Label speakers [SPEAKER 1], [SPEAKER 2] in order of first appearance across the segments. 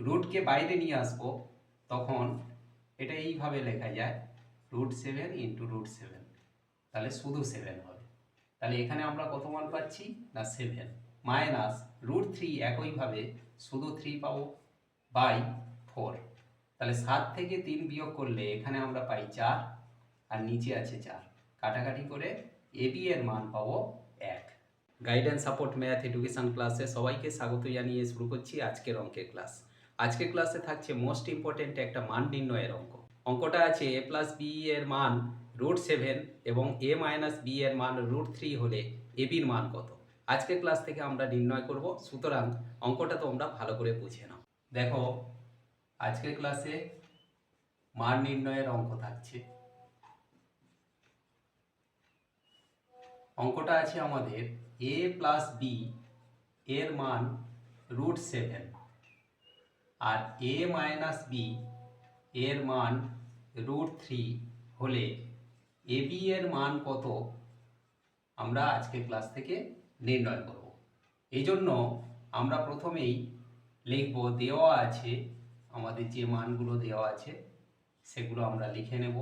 [SPEAKER 1] রুটকে বাইরে নিয়ে আসবো তখন এটা এইভাবে লেখা যায় √7 ইন্টু √7, তাহলে শুধু 7 হবে। তাহলে এখানে আমরা কত মান পাচ্ছি না 7, মাইনাস √3 একইভাবে শুধু 3 পাবো বাই 4। তাহলে 7 থেকে 3 বিয়োগ করলে এখানে আমরা পাই 4 আর নিচে আছে 4, কাটাকাটি করে এবি এর মান পাবো 1। গাইডেন্স সাপোর্ট ম্যাথ এডুকেশন ক্লাসে সবাইকে স্বাগত জানিয়ে শুরু করছি আজকের অঙ্কের ক্লাস। আজকের ক্লাসে থাকছে মোস্ট ইম্পর্টেন্ট একটা মান নির্ণয়ের অঙ্ক। অঙ্কটা আছে a প্লাস বি এর মান √7 এবং a মাইনাস বি এর মান √3 হলে এবির মান কত। আজকের ক্লাস থেকে আমরা নির্ণয় করব, সুতরাং অঙ্কটা তোমরা ভালো করে বুঝে নাও। দেখো, আজকের ক্লাসে মান নির্ণয়ের অঙ্ক থাকছে। অঙ্কটা আছে আমাদের a প্লাস বি এর মান √7 আর a মাইনাস বি এর মান √3 হলে এবি এর মান কত আমরা আজকের ক্লাস থেকে নির্ণয় করব। এই জন্য আমরা প্রথমেই লিখব, দেওয়া আছে আমাদের যে মানগুলো দেওয়া আছে সেগুলো আমরা লিখে নেব।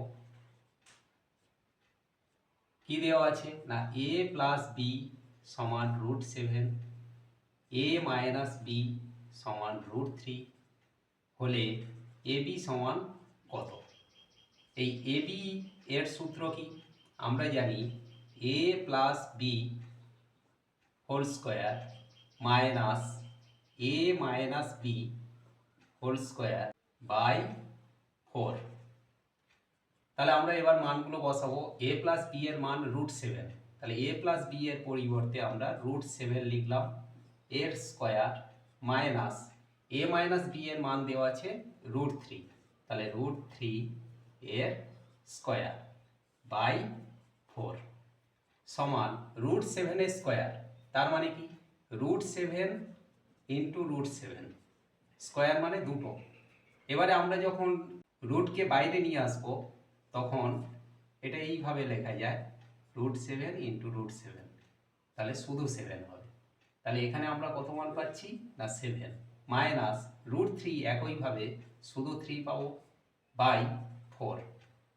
[SPEAKER 1] কি দেওয়া আছে না a প্লাস বি সমান √7, a মাইনাস বি সমান √3 হলে এবি সমান কত। এই এবি এর সূত্র কি আমরা জানি, a plus b whole square minus a minus b whole square by 4। তাহলে আমরা এবার মানগুলো বসাবো। a প্লাস বি এর মান √7, তাহলে a প্লাস বি এর পরিবর্তে আমরা √7 লিখলাম, এর square minus a minus b এর মান দেওয়া আছে √3, তাহলে √3 এর স্কোয়ার বাই 4 সমান √7 এর স্কোয়ার, তার মানে কি √7 ইন্টু √7, স্কোয়ার মানে দুটো। এবারে আমরা যখন রুটকে বাইরে নিয়ে আসবো তখন এটা এইভাবে লেখা যায় √7 ইন্টু √7, তাহলে শুধু 7 হবে। তাহলে এখানে আমরা কত মান পাচ্ছি না 7, মাইনাস √3 একইভাবে শুধু 3 পাবো বাই 4।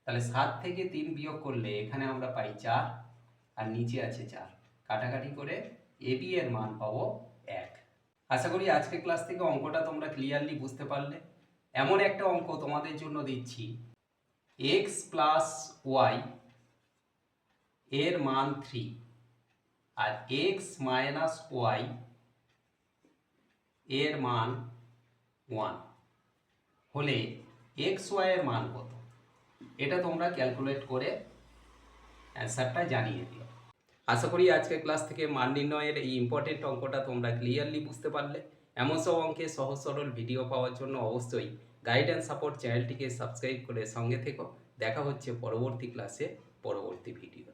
[SPEAKER 1] তাহলে 7 থেকে 3 বিয়োগ করলে এখানে আমরা পাই 4 আর নিচে আছে 4, কাটাকাটি করে এবি এর মান পাবো 1। আশা করি আজকের ক্লাস থেকে অঙ্কটা তোমরা ক্লিয়ারলি বুঝতে পারলে। এমন একটা অঙ্ক তোমাদের জন্য দিচ্ছি, x প্লাস ওয়াই এর মান 3 আর x মাইনাস ওয়াই এর মান 1 হলে এক্স ওয়াই এর মান কত। এটা তোমরা ক্যালকুলেট করে অ্যান্সারটা জানিয়ে দিও। আশা করি আজকের ক্লাস থেকে মান নির্ণয়ের এই ইম্পর্টেন্ট অঙ্কটা তোমরা ক্লিয়ারলি বুঝতে পারলে। এমন সব অঙ্কে সহজ সরল ভিডিও পাওয়ার জন্য অবশ্যই গাইডেন্স সাপোর্ট চ্যানেলটিকে সাবস্ক্রাইব করে সঙ্গে থেকো। দেখা হচ্ছে পরবর্তী ক্লাসে পরবর্তী ভিডিও।